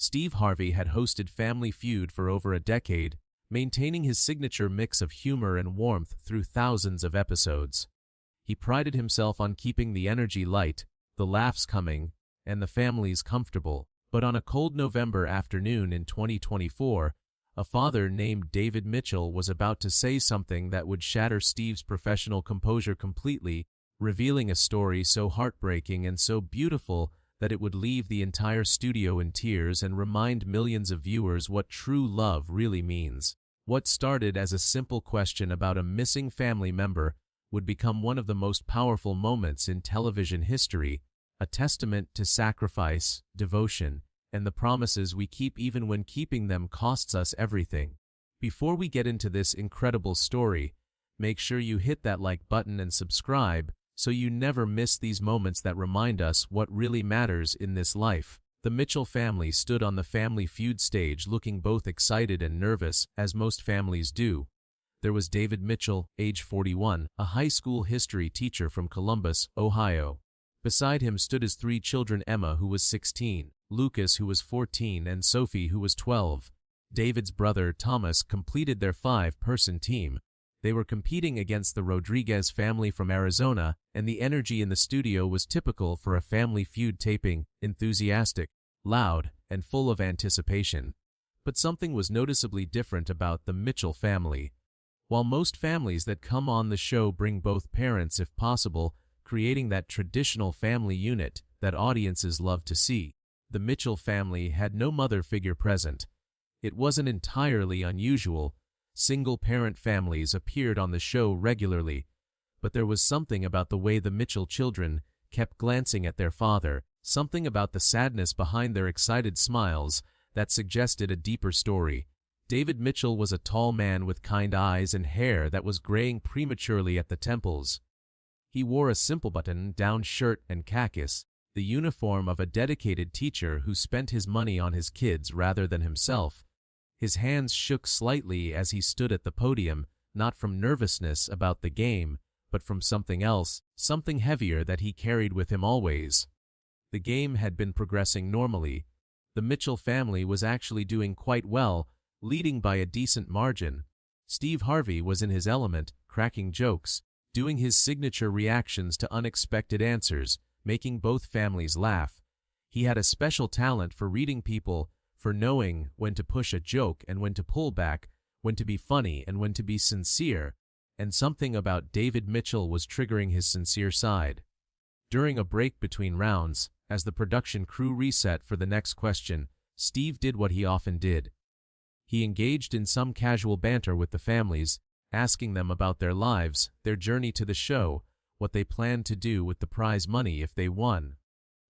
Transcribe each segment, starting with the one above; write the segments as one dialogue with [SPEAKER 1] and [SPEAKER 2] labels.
[SPEAKER 1] Steve Harvey had hosted Family Feud for over a decade, maintaining his signature mix of humor and warmth through thousands of episodes. He prided himself on keeping the energy light, the laughs coming, and the families comfortable. But on a cold November afternoon in 2024, a father named David Mitchell was about to say something that would shatter Steve's professional composure completely, revealing a story so heartbreaking and so beautiful that it would leave the entire studio in tears and remind millions of viewers what true love really means. What started as a simple question about a missing family member would become one of the most powerful moments in television history, a testament to sacrifice, devotion, and the promises we keep even when keeping them costs us everything. Before we get into this incredible story, make sure you hit that like button and subscribe so you never miss these moments that remind us what really matters in this life. The Mitchell family stood on the Family Feud stage looking both excited and nervous, as most families do. There was David Mitchell, age 41, a high school history teacher from Columbus, Ohio. Beside him stood his three children: Emma, who was 16, Lucas, who was 14, and Sophie, who was 12. David's brother, Thomas, completed their 5-person team. They were competing against the Rodriguez family from Arizona, and the energy in the studio was typical for a Family Feud taping: enthusiastic, loud, and full of anticipation. But something was noticeably different about the Mitchell family. While most families that come on the show bring both parents if possible, creating that traditional family unit that audiences love to see, the Mitchell family had no mother figure present. It wasn't entirely unusual. Single-parent families appeared on the show regularly, but there was something about the way the Mitchell children kept glancing at their father, something about the sadness behind their excited smiles that suggested a deeper story. David Mitchell was a tall man with kind eyes and hair that was graying prematurely at the temples. He wore a simple button-down shirt and khakis, the uniform of a dedicated teacher who spent his money on his kids rather than himself. His hands shook slightly as he stood at the podium, not from nervousness about the game, but from something else, something heavier that he carried with him always. The game had been progressing normally. The Mitchell family was actually doing quite well, leading by a decent margin. Steve Harvey was in his element, cracking jokes, doing his signature reactions to unexpected answers, making both families laugh. He had a special talent for reading people, for knowing when to push a joke and when to pull back, when to be funny and when to be sincere, and something about David Mitchell was triggering his sincere side. During a break between rounds, as the production crew reset for the next question, Steve did what he often did. He engaged in some casual banter with the families, asking them about their lives, their journey to the show, what they planned to do with the prize money if they won.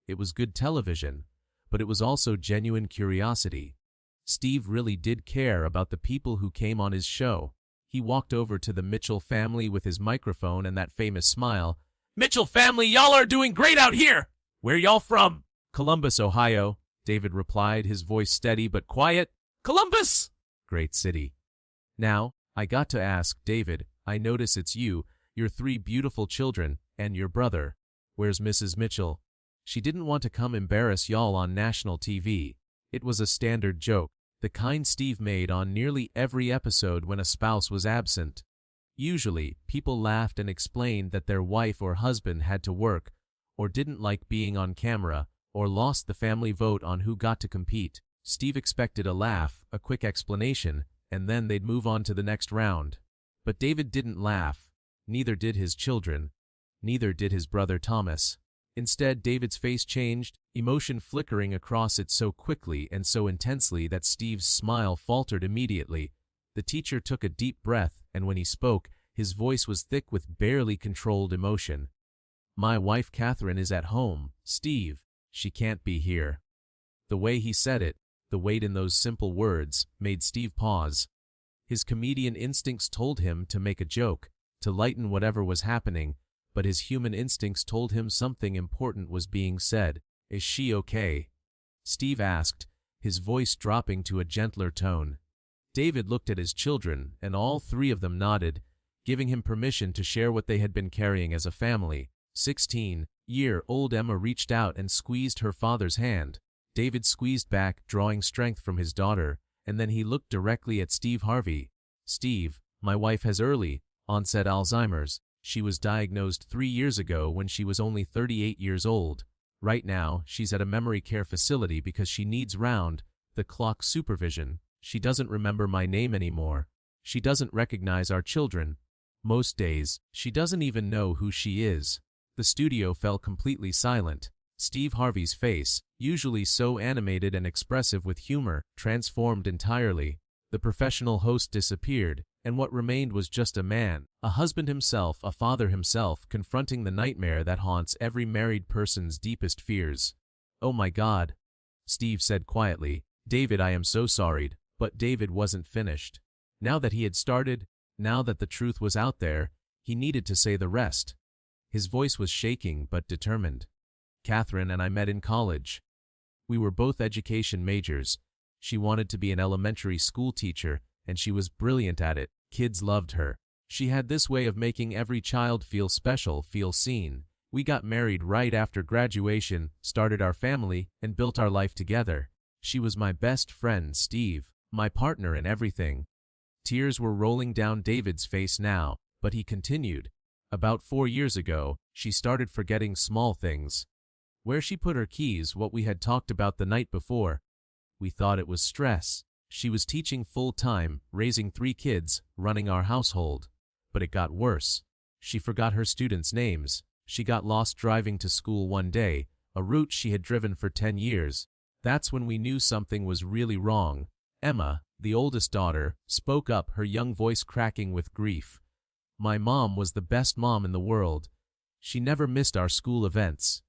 [SPEAKER 1] It was good television, but it was also genuine curiosity. Steve really did care about the people who came on his show. He walked over to the Mitchell family with his microphone and that famous smile. "Mitchell family, y'all are doing great out here! Where y'all from?" "Columbus, Ohio," David replied, his voice steady but quiet. "Columbus! Great city. Now, I got to ask, David, I notice it's you, your 3 beautiful children, and your brother. Where's Mrs. Mitchell? She didn't want to come embarrass y'all on national TV." It was a standard joke, the kind Steve made on nearly every episode when a spouse was absent. Usually, people laughed and explained that their wife or husband had to work, or didn't like being on camera, or lost the family vote on who got to compete. Steve expected a laugh, a quick explanation, and then they'd move on to the next round. But David didn't laugh. Neither did his children. Neither did his brother Thomas. Instead, David's face changed, emotion flickering across it so quickly and so intensely that Steve's smile faltered immediately. The teacher took a deep breath, and when he spoke, his voice was thick with barely controlled emotion. "My wife Catherine is at home, Steve. She can't be here." The way he said it, the weight in those simple words, made Steve pause. His comedian instincts told him to make a joke, to lighten whatever was happening, but his human instincts told him something important was being said. "Is she okay?" Steve asked, his voice dropping to a gentler tone. David looked at his children, and all 3 of them nodded, giving him permission to share what they had been carrying as a family. 16-year-old Emma reached out and squeezed her father's hand. David squeezed back, drawing strength from his daughter, and then he looked directly at Steve Harvey. Steve, my wife has early-onset Alzheimer's. She was diagnosed 3 years ago when she was only 38 years old. Right now, she's at a memory care facility because she needs round-the-clock supervision. She doesn't remember my name anymore. She doesn't recognize our children. Most days, she doesn't even know who she is. The studio fell completely silent. Steve Harvey's face, usually so animated and expressive with humor, transformed entirely. The professional host disappeared, and what remained was just a man, a husband himself, a father himself, confronting the nightmare that haunts every married person's deepest fears. "Oh my God," Steve said quietly. "David, I am so sorry." But David wasn't finished. Now that he had started, now that the truth was out there, he needed to say the rest. His voice was shaking but determined. "Catherine and I met in college. We were both education majors. She wanted to be an elementary school teacher, and she was brilliant at it. Kids loved her. She had this way of making every child feel special, feel seen. We got married right after graduation, started our family, and built our life together. She was my best friend, Steve, my partner in everything." Tears were rolling down David's face now, but he continued. "About 4 years ago, she started forgetting small things. Where she put her keys, what we had talked about the night before. We thought it was stress. She was teaching full-time, raising 3 kids, running our household. But it got worse. She forgot her students' names. She got lost driving to school one day, a route she had driven for 10 years. That's when we knew something was really wrong." Emma, the oldest daughter, spoke up, her young voice cracking with grief. "My mom was the best mom in the world. She never missed our school events.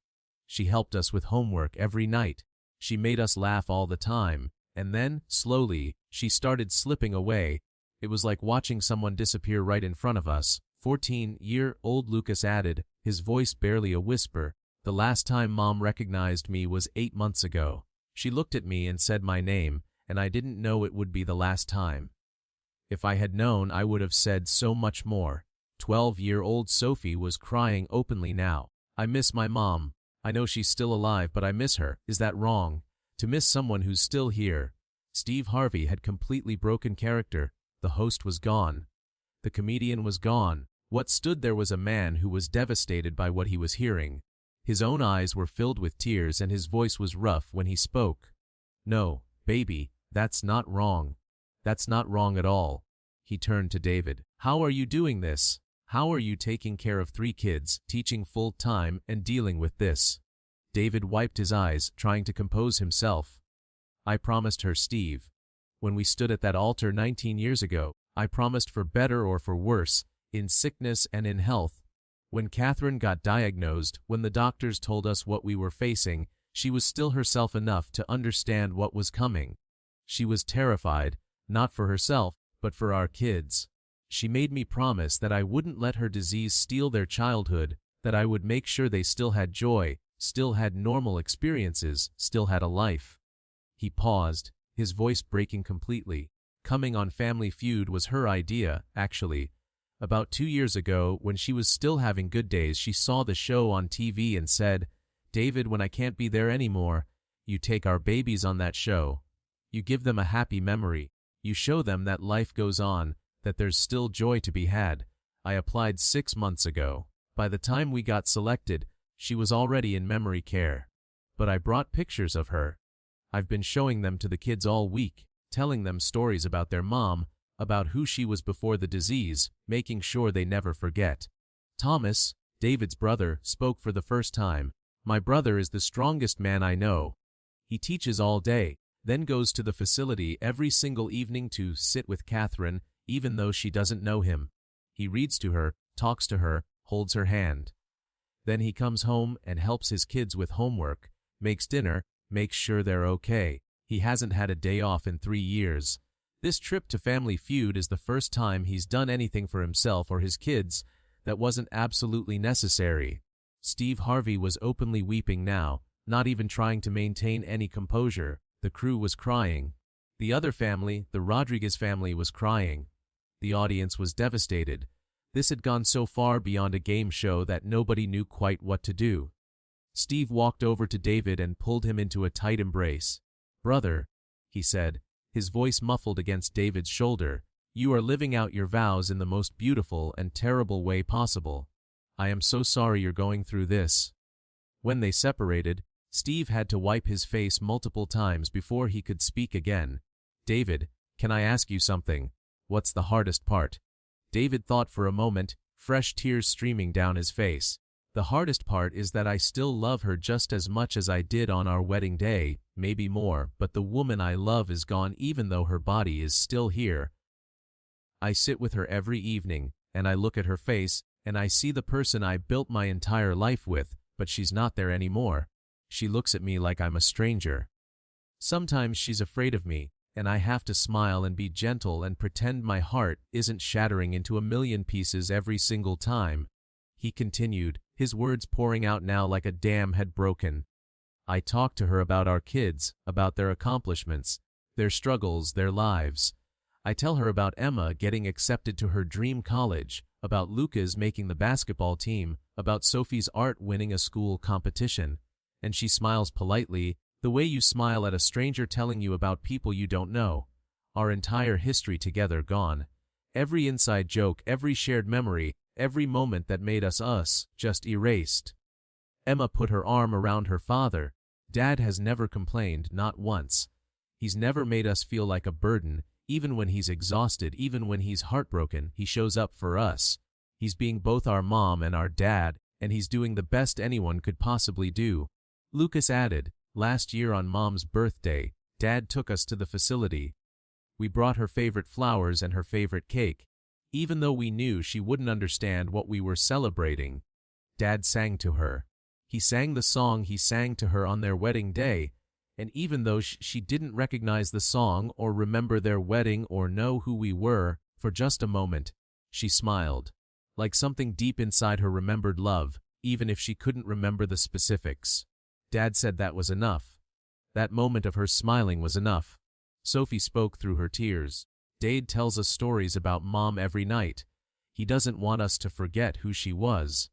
[SPEAKER 1] She helped us with homework every night. She made us laugh all the time. And then, slowly, she started slipping away. It was like watching someone disappear right in front of us." 14-year-old Lucas added, his voice barely a whisper. "The last time Mom recognized me was 8 months ago. She looked at me and said my name, and I didn't know it would be the last time. If I had known, I would have said so much more." 12-year-old Sophie was crying openly now. "I miss my mom. I know she's still alive, but I miss her. Is that wrong? To miss someone who's still here?" Steve Harvey had completely broken character. The host was gone. The comedian was gone. What stood there was a man who was devastated by what he was hearing. His own eyes were filled with tears and his voice was rough when he spoke. "No, baby, that's not wrong. That's not wrong at all." He turned to David. "How are you doing this? How are you taking care of 3 kids, teaching full-time, and dealing with this?" David wiped his eyes, trying to compose himself. "I promised her, Steve. When we stood at that altar 19 years ago, I promised for better or for worse, in sickness and in health. When Catherine got diagnosed, when the doctors told us what we were facing, she was still herself enough to understand what was coming. She was terrified, not for herself, but for our kids. She made me promise that I wouldn't let her disease steal their childhood, that I would make sure they still had joy, still had normal experiences, still had a life." He paused, his voice breaking completely. Coming on Family Feud was her idea, actually. About 2 years ago, when she was still having good days, she saw the show on TV and said, "David, when I can't be there anymore, you take our babies on that show. You give them a happy memory. You show them that life goes on, that there's still joy to be had." I applied 6 months ago. By the time we got selected, she was already in memory care. But I brought pictures of her. I've been showing them to the kids all week, telling them stories about their mom, about who she was before the disease, making sure they never forget. Thomas, David's brother, spoke for the first time. "My brother is the strongest man I know. He teaches all day, then goes to the facility every single evening to sit with Catherine, even though she doesn't know him. He reads to her, talks to her, holds her hand. Then he comes home and helps his kids with homework, makes dinner, makes sure they're okay. He hasn't had a day off in 3 years. This trip to Family Feud is the first time he's done anything for himself or his kids that wasn't absolutely necessary." Steve Harvey was openly weeping now, not even trying to maintain any composure. The crew was crying. The other family, the Rodriguez family, was crying. The audience was devastated. This had gone so far beyond a game show that nobody knew quite what to do. Steve walked over to David and pulled him into a tight embrace. "Brother," he said, his voice muffled against David's shoulder, "you are living out your vows in the most beautiful and terrible way possible. I am so sorry you're going through this." When they separated, Steve had to wipe his face multiple times before he could speak again. "David, can I ask you something? What's the hardest part?" David thought for a moment, fresh tears streaming down his face. "The hardest part is that I still love her just as much as I did on our wedding day, maybe more, but the woman I love is gone even though her body is still here. I sit with her every evening, and I look at her face, and I see the person I built my entire life with, but she's not there anymore. She looks at me like I'm a stranger. Sometimes she's afraid of me, and I have to smile and be gentle and pretend my heart isn't shattering into a million pieces every single time." He continued, his words pouring out now like a dam had broken. "I talk to her about our kids, about their accomplishments, their struggles, their lives. I tell her about Emma getting accepted to her dream college, about Lucas making the basketball team, about Sophie's art winning a school competition. And she smiles politely, the way you smile at a stranger telling you about people you don't know. Our entire history together gone. Every inside joke, every shared memory, every moment that made us us, just erased." Emma put her arm around her father. "Dad has never complained, not once. He's never made us feel like a burden. Even when he's exhausted, even when he's heartbroken, he shows up for us. He's being both our mom and our dad, and he's doing the best anyone could possibly do." Lucas added, "Last year on Mom's birthday, Dad took us to the facility. We brought her favorite flowers and her favorite cake. Even though we knew she wouldn't understand what we were celebrating, Dad sang to her. He sang the song he sang to her on their wedding day, and even though she didn't recognize the song or remember their wedding or know who we were, for just a moment, she smiled, like something deep inside her remembered love, even if she couldn't remember the specifics. Dad said that was enough. That moment of her smiling was enough." Sophie spoke through her tears. "Dade tells us stories about Mom every night. He doesn't want us to forget who she was.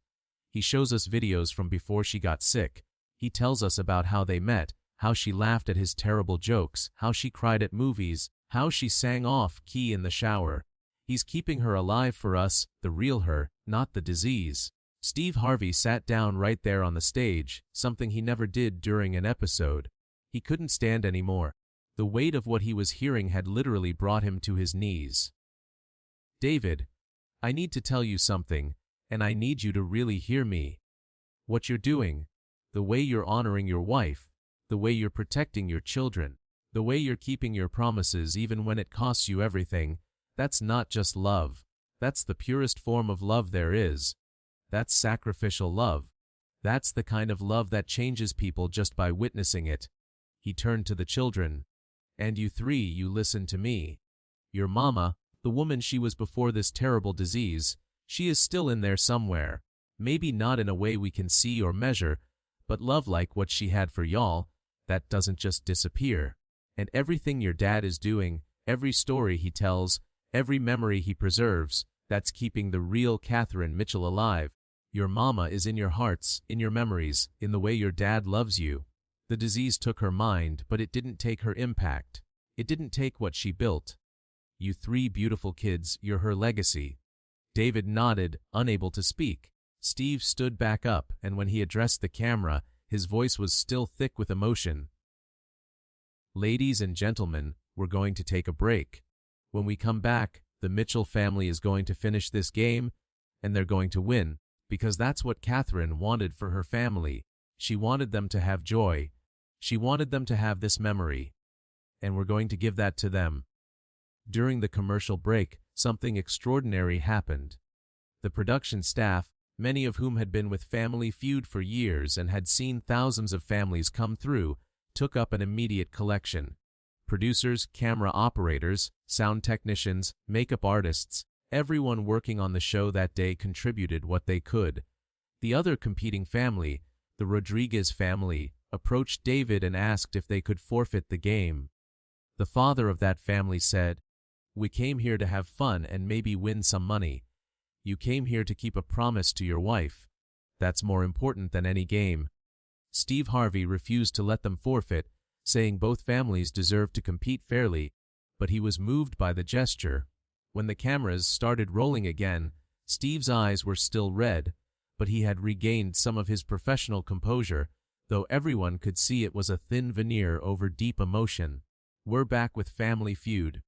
[SPEAKER 1] He shows us videos from before she got sick. He tells us about how they met, how she laughed at his terrible jokes, how she cried at movies, how she sang off key in the shower. He's keeping her alive for us, the real her, not the disease." Steve Harvey sat down right there on the stage, something he never did during an episode. He couldn't stand anymore. The weight of what he was hearing had literally brought him to his knees. "David, I need to tell you something, and I need you to really hear me. What you're doing, the way you're honoring your wife, the way you're protecting your children, the way you're keeping your promises even when it costs you everything, that's not just love. That's the purest form of love there is. That's sacrificial love. That's the kind of love that changes people just by witnessing it." He turned to the children. "And you three, you listen to me. Your mama, the woman she was before this terrible disease, she is still in there somewhere. Maybe not in a way we can see or measure, but love like what she had for y'all, that doesn't just disappear. And everything your dad is doing, every story he tells, every memory he preserves, that's keeping the real Catherine Mitchell alive. Your mama is in your hearts, in your memories, in the way your dad loves you. The disease took her mind, but it didn't take her impact. It didn't take what she built. You three beautiful kids, you're her legacy." David nodded, unable to speak. Steve stood back up, and when he addressed the camera, his voice was still thick with emotion. "Ladies and gentlemen, we're going to take a break. When we come back, the Mitchell family is going to finish this game, and they're going to win, because that's what Catherine wanted for her family. She wanted them to have joy. She wanted them to have this memory. And we're going to give that to them." During the commercial break, something extraordinary happened. The production staff, many of whom had been with Family Feud for years and had seen thousands of families come through, took up an immediate collection. Producers, camera operators, sound technicians, makeup artists, everyone working on the show that day contributed what they could. The other competing family, the Rodriguez family, approached David and asked if they could forfeit the game. The father of that family said, "We came here to have fun and maybe win some money. You came here to keep a promise to your wife. That's more important than any game." Steve Harvey refused to let them forfeit, saying both families deserved to compete fairly, but he was moved by the gesture. When the cameras started rolling again, Steve's eyes were still red, but he had regained some of his professional composure, though everyone could see it was a thin veneer over deep emotion. "We're back with Family Feud,"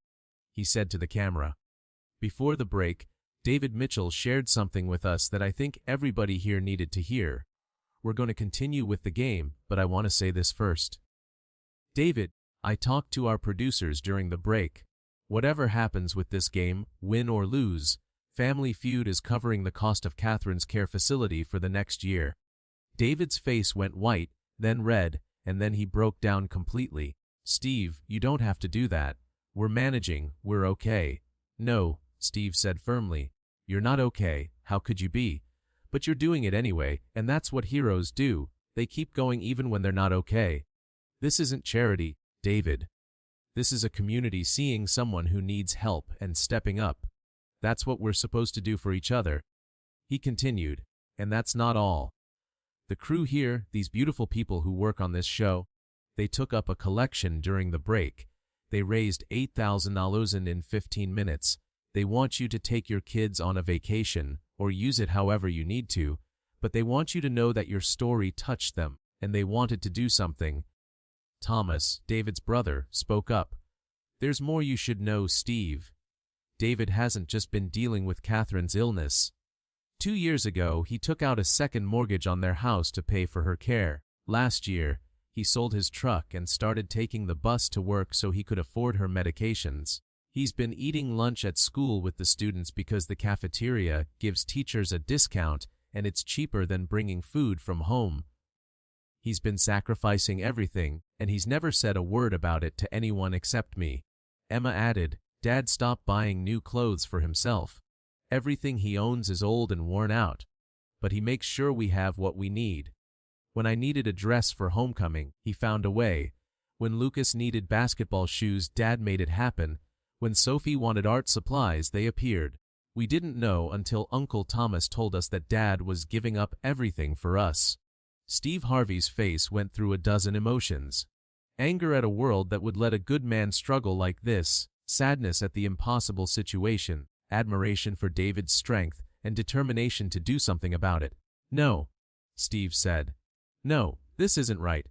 [SPEAKER 1] he said to the camera. Before the break, David Mitchell shared something with us that I think everybody here needed to hear. We're going to continue with the game, but I want to say this first. David, I talked to our producers during the break. Whatever happens with this game, win or lose, Family Feud is covering the cost of Catherine's care facility for the next year. David's face went white, then red, and then he broke down completely. "Steve, you don't have to do that. We're managing, we're okay." "No," Steve said firmly. "You're not okay, how could you be? But you're doing it anyway, and that's what heroes do. They keep going even when they're not okay. This isn't charity, David. This is a community seeing someone who needs help and stepping up. That's what we're supposed to do for each other." He continued, "And that's not all. The crew here, these beautiful people who work on this show, they took up a collection during the break. They raised $8,000 in 15 minutes. They want you to take your kids on a vacation, or use it however you need to, but they want you to know that your story touched them, and they wanted to do something." Thomas, David's brother, spoke up. "There's more you should know, Steve. David hasn't just been dealing with Catherine's illness. 2 years ago, he took out a second mortgage on their house to pay for her care. Last year, he sold his truck and started taking the bus to work so he could afford her medications. He's been eating lunch at school with the students because the cafeteria gives teachers a discount and it's cheaper than bringing food from home. He's been sacrificing everything, and he's never said a word about it to anyone except me." Emma added, "Dad stopped buying new clothes for himself. Everything he owns is old and worn out, but he makes sure we have what we need. When I needed a dress for homecoming, he found a way. When Lucas needed basketball shoes, Dad made it happen. When Sophie wanted art supplies, they appeared. We didn't know until Uncle Thomas told us that Dad was giving up everything for us." Steve Harvey's face went through a dozen emotions. Anger at a world that would let a good man struggle like this, sadness at the impossible situation, admiration for David's strength, and determination to do something about it. "No," Steve said. "No, this isn't right.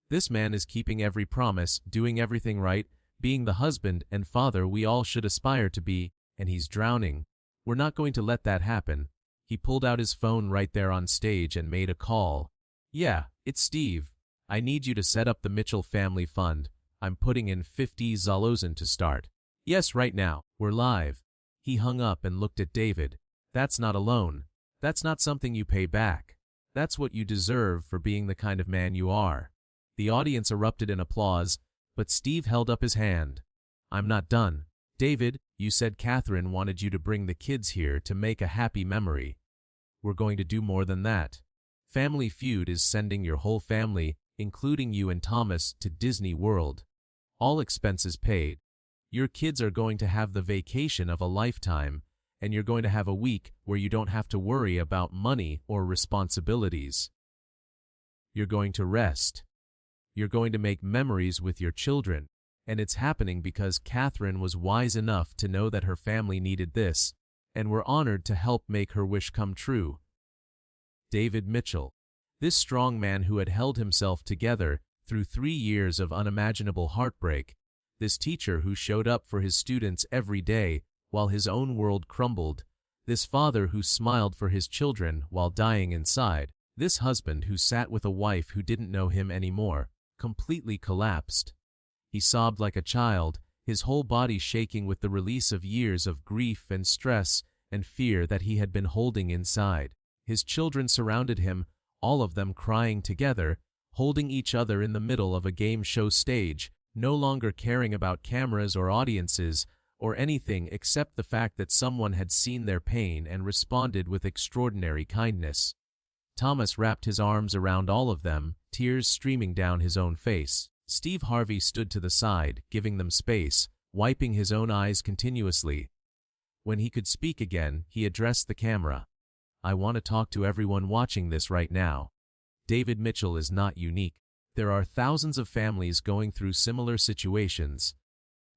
[SPEAKER 1] This man is keeping every promise, doing everything right, being the husband and father we all should aspire to be, and he's drowning. We're not going to let that happen." He pulled out his phone right there on stage and made a call. "Yeah, it's Steve. I need you to set up the Mitchell Family Fund. I'm putting in $50,000 to start. Yes, right now. We're live." He hung up and looked at David. "That's not a loan. That's not something you pay back. That's what you deserve for being the kind of man you are." The audience erupted in applause, but Steve held up his hand. "I'm not done. David, you said Catherine wanted you to bring the kids here to make a happy memory. We're going to do more than that. Family Feud is sending your whole family, including you and Thomas, to Disney World. All expenses paid. Your kids are going to have the vacation of a lifetime, and you're going to have a week where you don't have to worry about money or responsibilities. You're going to rest. You're going to make memories with your children, and it's happening because Catherine was wise enough to know that her family needed this, and we're honored to help make her wish come true." David Mitchell, this strong man who had held himself together through 3 years of unimaginable heartbreak, this teacher who showed up for his students every day while his own world crumbled, this father who smiled for his children while dying inside, this husband who sat with a wife who didn't know him anymore, completely collapsed. He sobbed like a child, his whole body shaking with the release of years of grief and stress and fear that he had been holding inside. His children surrounded him, all of them crying together, holding each other in the middle of a game show stage, no longer caring about cameras or audiences or anything except the fact that someone had seen their pain and responded with extraordinary kindness. Thomas wrapped his arms around all of them, tears streaming down his own face. Steve Harvey stood to the side, giving them space, wiping his own eyes continuously. When he could speak again, he addressed the camera. "I want to talk to everyone watching this right now. David Mitchell is not unique. There are thousands of families going through similar situations.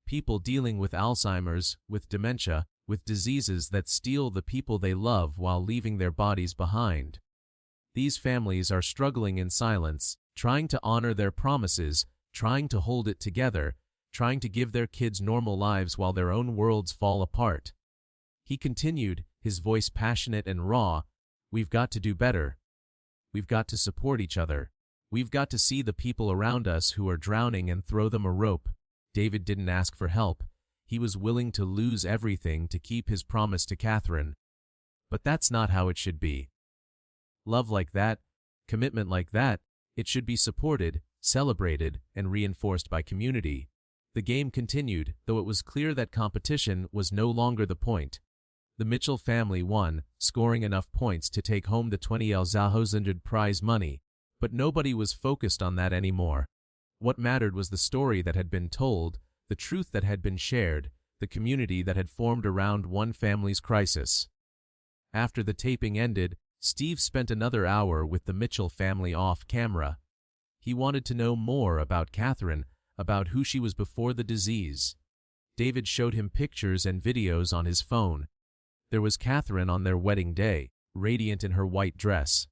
[SPEAKER 1] People dealing with Alzheimer's, with dementia, with diseases that steal the people they love while leaving their bodies behind. These families are struggling in silence, trying to honor their promises, trying to hold it together, trying to give their kids normal lives while their own worlds fall apart. He continued, his voice passionate and raw, "We've got to do better. We've got to support each other. We've got to see the people around us who are drowning and throw them a rope." David didn't ask for help. He was willing to lose everything to keep his promise to Catherine. But that's not how it should be. Love like that, commitment like that, it should be supported, celebrated, and reinforced by community. The game continued, though it was clear that competition was no longer the point. The Mitchell family won, scoring enough points to take home the $20,000 prize money, but nobody was focused on that anymore. What mattered was the story that had been told, the truth that had been shared, the community that had formed around one family's crisis. After the taping ended, Steve spent another hour with the Mitchell family off camera. He wanted to know more about Catherine, about who she was before the disease. David showed him pictures and videos on his phone. There was Catherine on their wedding day, radiant in her white dress.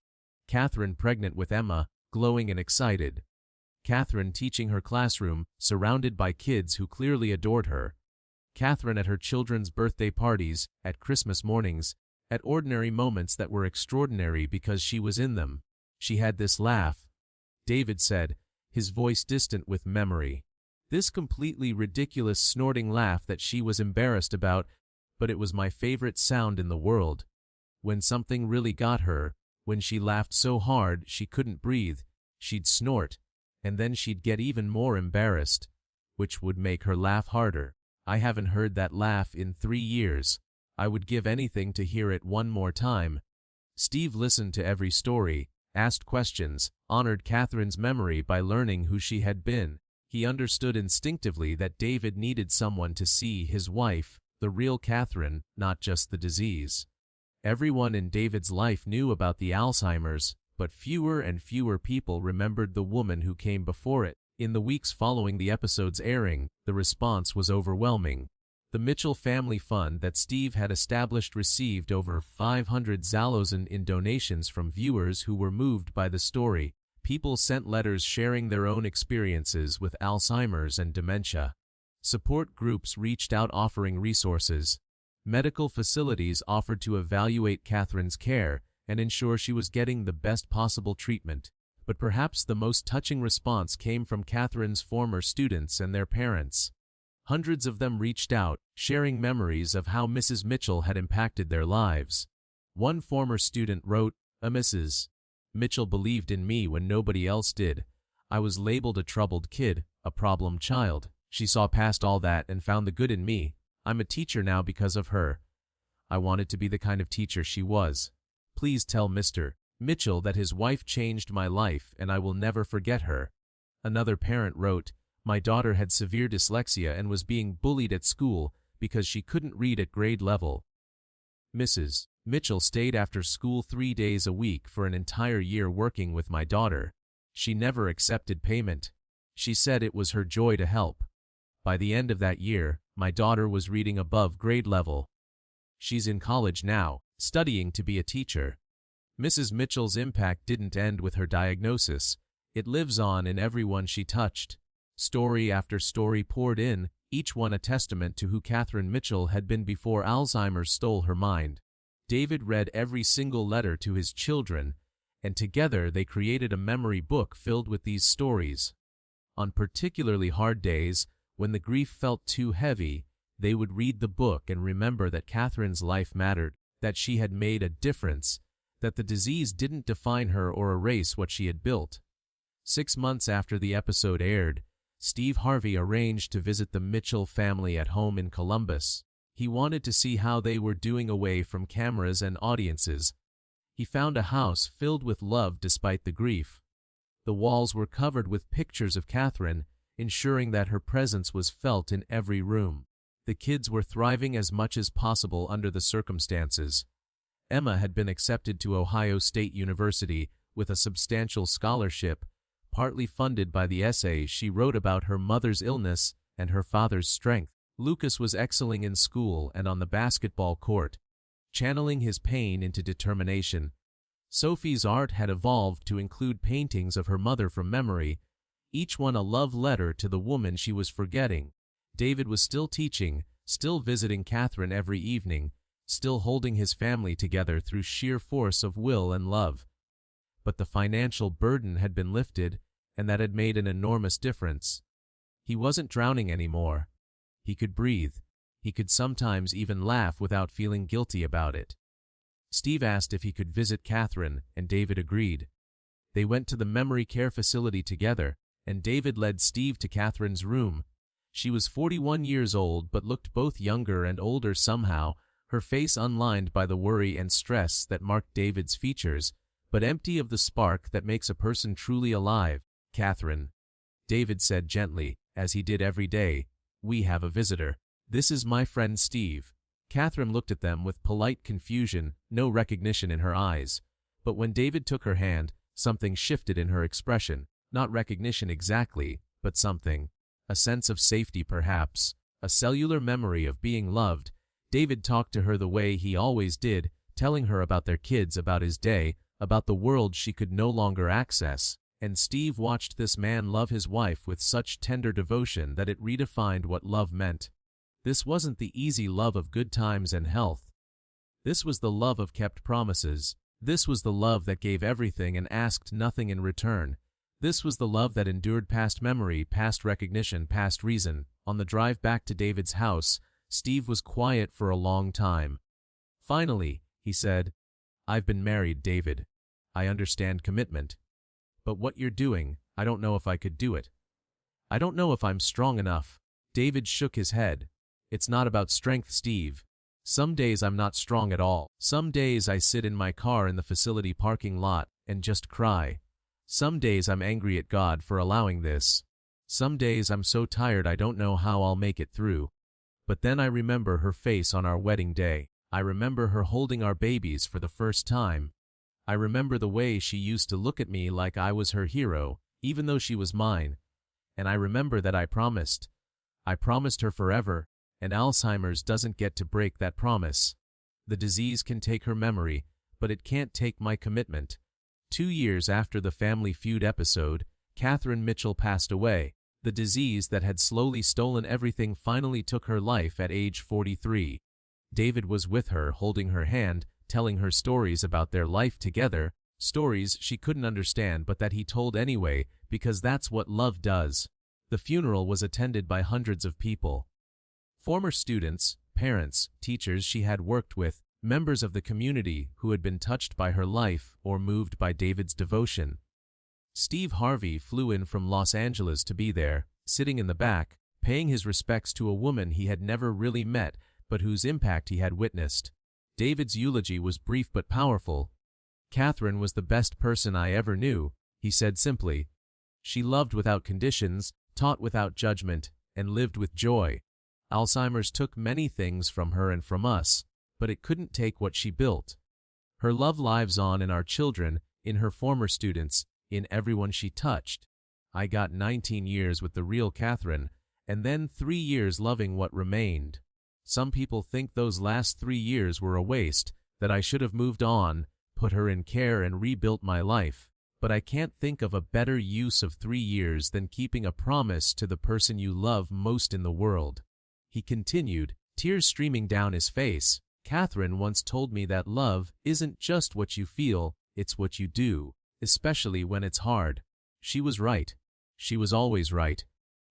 [SPEAKER 1] Catherine pregnant with Emma, glowing and excited. Catherine teaching her classroom, surrounded by kids who clearly adored her. Catherine at her children's birthday parties, at Christmas mornings, at ordinary moments that were extraordinary because she was in them. She had this laugh, David said, his voice distant with memory. This completely ridiculous snorting laugh that she was embarrassed about, but it was my favorite sound in the world. When something really got her, when she laughed so hard she couldn't breathe, she'd snort, and then she'd get even more embarrassed, which would make her laugh harder. I haven't heard that laugh in 3 years. I would give anything to hear it one more time. Steve listened to every story, asked questions, honored Catherine's memory by learning who she had been. He understood instinctively that David needed someone to see his wife, the real Catherine, not just the disease. Everyone in David's life knew about the Alzheimer's, but fewer and fewer people remembered the woman who came before it. In the weeks following the episode's airing, the response was overwhelming. The Mitchell Family Fund that Steve had established received over $500,000 in donations from viewers who were moved by the story. People sent letters sharing their own experiences with Alzheimer's and dementia. Support groups reached out offering resources. Medical facilities offered to evaluate Catherine's care and ensure she was getting the best possible treatment. But perhaps the most touching response came from Catherine's former students and their parents. Hundreds of them reached out, sharing memories of how Mrs. Mitchell had impacted their lives. One former student wrote, "Mrs. Mitchell believed in me when nobody else did. I was labeled a troubled kid, a problem child. She saw past all that and found the good in me. I'm a teacher now because of her. I wanted to be the kind of teacher she was. Please tell Mr. Mitchell that his wife changed my life and I will never forget her." Another parent wrote, "My daughter had severe dyslexia and was being bullied at school because she couldn't read at grade level. Mrs. Mitchell stayed after school 3 days a week for an entire year working with my daughter. She never accepted payment. She said it was her joy to help. By the end of that year, my daughter was reading above grade level. She's in college now, studying to be a teacher." Mrs. Mitchell's impact didn't end with her diagnosis. It lives on in everyone she touched. Story after story poured in, each one a testament to who Catherine Mitchell had been before Alzheimer's stole her mind. David read every single letter to his children, and together they created a memory book filled with these stories. On particularly hard days, when the grief felt too heavy, they would read the book and remember that Catherine's life mattered, that she had made a difference, that the disease didn't define her or erase what she had built. 6 months after the episode aired, Steve Harvey arranged to visit the Mitchell family at home in Columbus. He wanted to see how they were doing away from cameras and audiences. He found a house filled with love despite the grief. The walls were covered with pictures of Catherine, ensuring that her presence was felt in every room. The kids were thriving as much as possible under the circumstances. Emma had been accepted to Ohio State University, with a substantial scholarship, partly funded by the essays she wrote about her mother's illness and her father's strength. Lucas was excelling in school and on the basketball court, channeling his pain into determination. Sophie's art had evolved to include paintings of her mother from memory, each one a love letter to the woman she was forgetting. David was still teaching, still visiting Catherine every evening, still holding his family together through sheer force of will and love. But the financial burden had been lifted, and that had made an enormous difference. He wasn't drowning anymore. He could breathe. He could sometimes even laugh without feeling guilty about it. Steve asked if he could visit Catherine, and David agreed. They went to the memory care facility together, and David led Steve to Catherine's room. She was 41 years old but looked both younger and older somehow, her face unlined by the worry and stress that marked David's features, but empty of the spark that makes a person truly alive. "Catherine," David said gently, as he did every day, "we have a visitor. This is my friend Steve." Catherine looked at them with polite confusion, no recognition in her eyes. But when David took her hand, something shifted in her expression. Not recognition exactly, but something. A sense of safety perhaps, a cellular memory of being loved. David talked to her the way he always did, telling her about their kids, about his day, about the world she could no longer access. And Steve watched this man love his wife with such tender devotion that it redefined what love meant. This wasn't the easy love of good times and health. This was the love of kept promises. This was the love that gave everything and asked nothing in return. This was the love that endured past memory, past recognition, past reason. On the drive back to David's house, Steve was quiet for a long time. Finally, he said, "I've been married, David. I understand commitment. But what you're doing, I don't know if I could do it. I don't know if I'm strong enough." David shook his head. "It's not about strength, Steve. Some days I'm not strong at all. Some days I sit in my car in the facility parking lot and just cry. Some days I'm angry at God for allowing this. Some days I'm so tired I don't know how I'll make it through. But then I remember her face on our wedding day. I remember her holding our babies for the first time. I remember the way she used to look at me like I was her hero, even though she was mine. And I remember that I promised her forever, and Alzheimer's doesn't get to break that promise. The disease can take her memory, but it can't take my commitment." 2 years after the Family Feud episode, Catherine Mitchell passed away. The disease that had slowly stolen everything finally took her life at age 43. David was with her, holding her hand, telling her stories about their life together, stories she couldn't understand but that he told anyway, because that's what love does. The funeral was attended by hundreds of people. Former students, parents, teachers she had worked with, members of the community who had been touched by her life or moved by David's devotion. Steve Harvey flew in from Los Angeles to be there, sitting in the back, paying his respects to a woman he had never really met but whose impact he had witnessed. David's eulogy was brief but powerful. "Catherine was the best person I ever knew," he said simply. "She loved without conditions, taught without judgment, and lived with joy. Alzheimer's took many things from her and from us, but it couldn't take what she built. Her love lives on in our children, in her former students, in everyone she touched. I got 19 years with the real Catherine, and then 3 years loving what remained. Some people think those last 3 years were a waste, that I should have moved on, put her in care and rebuilt my life. But I can't think of a better use of 3 years than keeping a promise to the person you love most in the world." He continued, tears streaming down his face. "Catherine once told me that love isn't just what you feel, it's what you do, especially when it's hard. She was right. She was always right.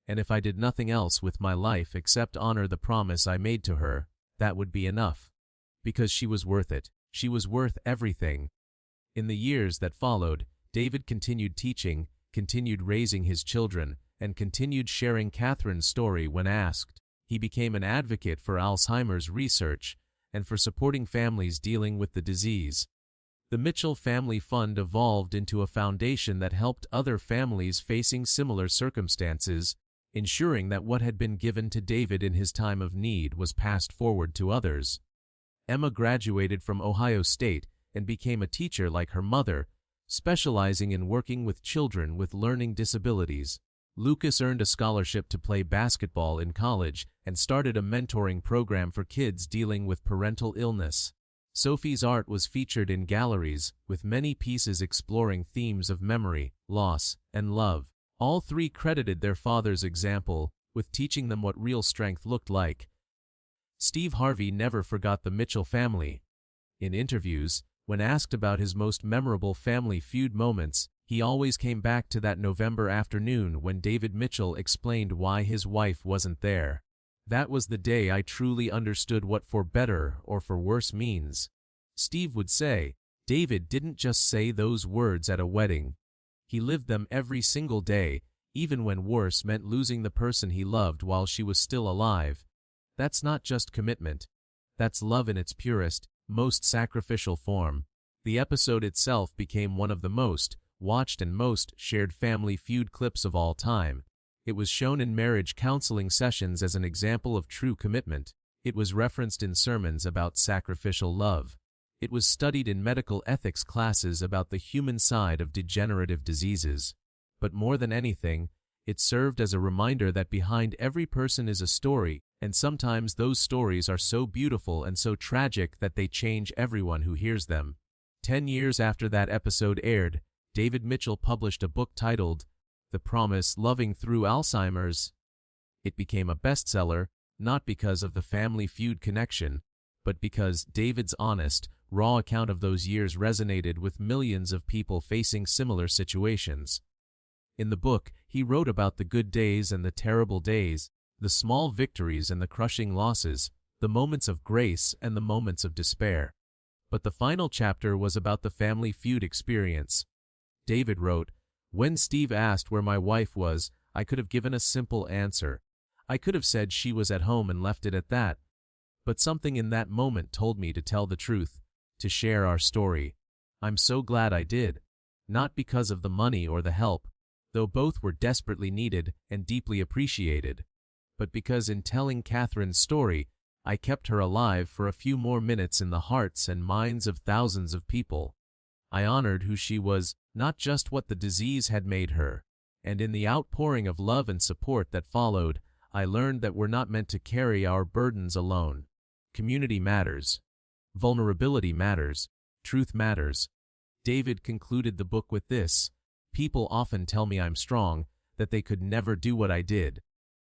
[SPEAKER 1] And if I did nothing else with my life except honor the promise I made to her, that would be enough. Because she was worth it. She was worth everything." In the years that followed, David continued teaching, continued raising his children, and continued sharing Catherine's story when asked. He became an advocate for Alzheimer's research and for supporting families dealing with the disease. The Mitchell Family Fund evolved into a foundation that helped other families facing similar circumstances, ensuring that what had been given to David in his time of need was passed forward to others. Emma graduated from Ohio State and became a teacher like her mother, specializing in working with children with learning disabilities. Lucas earned a scholarship to play basketball in college and started a mentoring program for kids dealing with parental illness. Sophie's art was featured in galleries, with many pieces exploring themes of memory, loss, and love. All three credited their father's example with teaching them what real strength looked like. Steve Harvey never forgot the Mitchell family. In interviews, when asked about his most memorable Family Feud moments, he always came back to that November afternoon when David Mitchell explained why his wife wasn't there. "That was the day I truly understood what for better or for worse means." Steve would say, David didn't just say those words at a wedding. He lived them every single day, even when worse meant losing the person he loved while she was still alive. That's not just commitment. That's love in its purest, most sacrificial form. The episode itself became one of the most watched and most shared Family Feud clips of all time. It was shown in marriage counseling sessions as an example of true commitment. It was referenced in sermons about sacrificial love. It was studied in medical ethics classes about the human side of degenerative diseases. But more than anything, it served as a reminder that behind every person is a story, and sometimes those stories are so beautiful and so tragic that they change everyone who hears them. 10 years after that episode aired, David Mitchell published a book titled The Promise: Loving Through Alzheimer's. It became a bestseller, not because of the Family Feud connection, but because David's honest, raw account of those years resonated with millions of people facing similar situations. In the book, he wrote about the good days and the terrible days, the small victories and the crushing losses, the moments of grace and the moments of despair. But the final chapter was about the Family Feud experience. David wrote, "When Steve asked where my wife was, I could have given a simple answer. I could have said she was at home and left it at that. But something in that moment told me to tell the truth, to share our story. I'm so glad I did. Not because of the money or the help, though both were desperately needed and deeply appreciated, but because in telling Catherine's story, I kept her alive for a few more minutes in the hearts and minds of thousands of people. I honored who she was, not just what the disease had made her. And in the outpouring of love and support that followed, I learned that we're not meant to carry our burdens alone. Community matters. Vulnerability matters. Truth matters." David concluded the book with this: "People often tell me I'm strong, that they could never do what I did.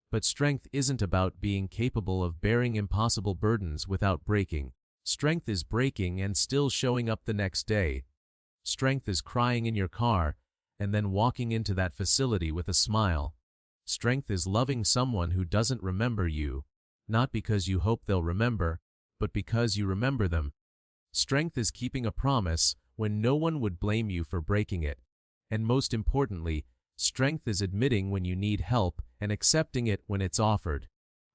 [SPEAKER 1] But strength isn't about being capable of bearing impossible burdens without breaking. Strength is breaking and still showing up the next day. Strength is crying in your car and then walking into that facility with a smile. Strength is loving someone who doesn't remember you, not because you hope they'll remember, but because you remember them. Strength is keeping a promise when no one would blame you for breaking it. And most importantly, strength is admitting when you need help and accepting it when it's offered.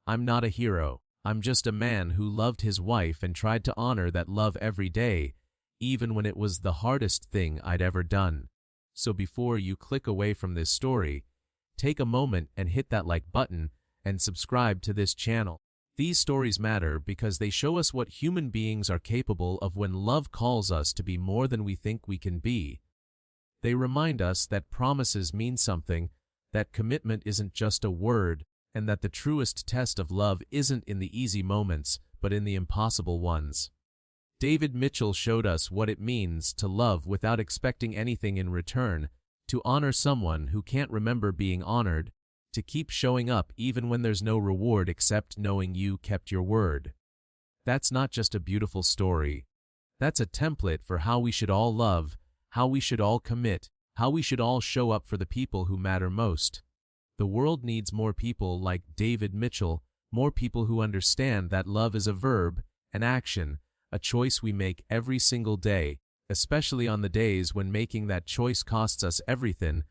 [SPEAKER 1] I'm not a hero. I'm just a man who loved his wife and tried to honor that love every day, even when it was the hardest thing I'd ever done." So before you click away from this story, take a moment and hit that like button and subscribe to this channel. These stories matter because they show us what human beings are capable of when love calls us to be more than we think we can be. They remind us that promises mean something, that commitment isn't just a word, and that the truest test of love isn't in the easy moments, but in the impossible ones. David Mitchell showed us what it means to love without expecting anything in return, to honor someone who can't remember being honored, to keep showing up even when there's no reward except knowing you kept your word. That's not just a beautiful story. That's a template for how we should all love, how we should all commit, how we should all show up for the people who matter most. The world needs more people like David Mitchell, more people who understand that love is a verb, an action, a choice we make every single day, especially on the days when making that choice costs us everything,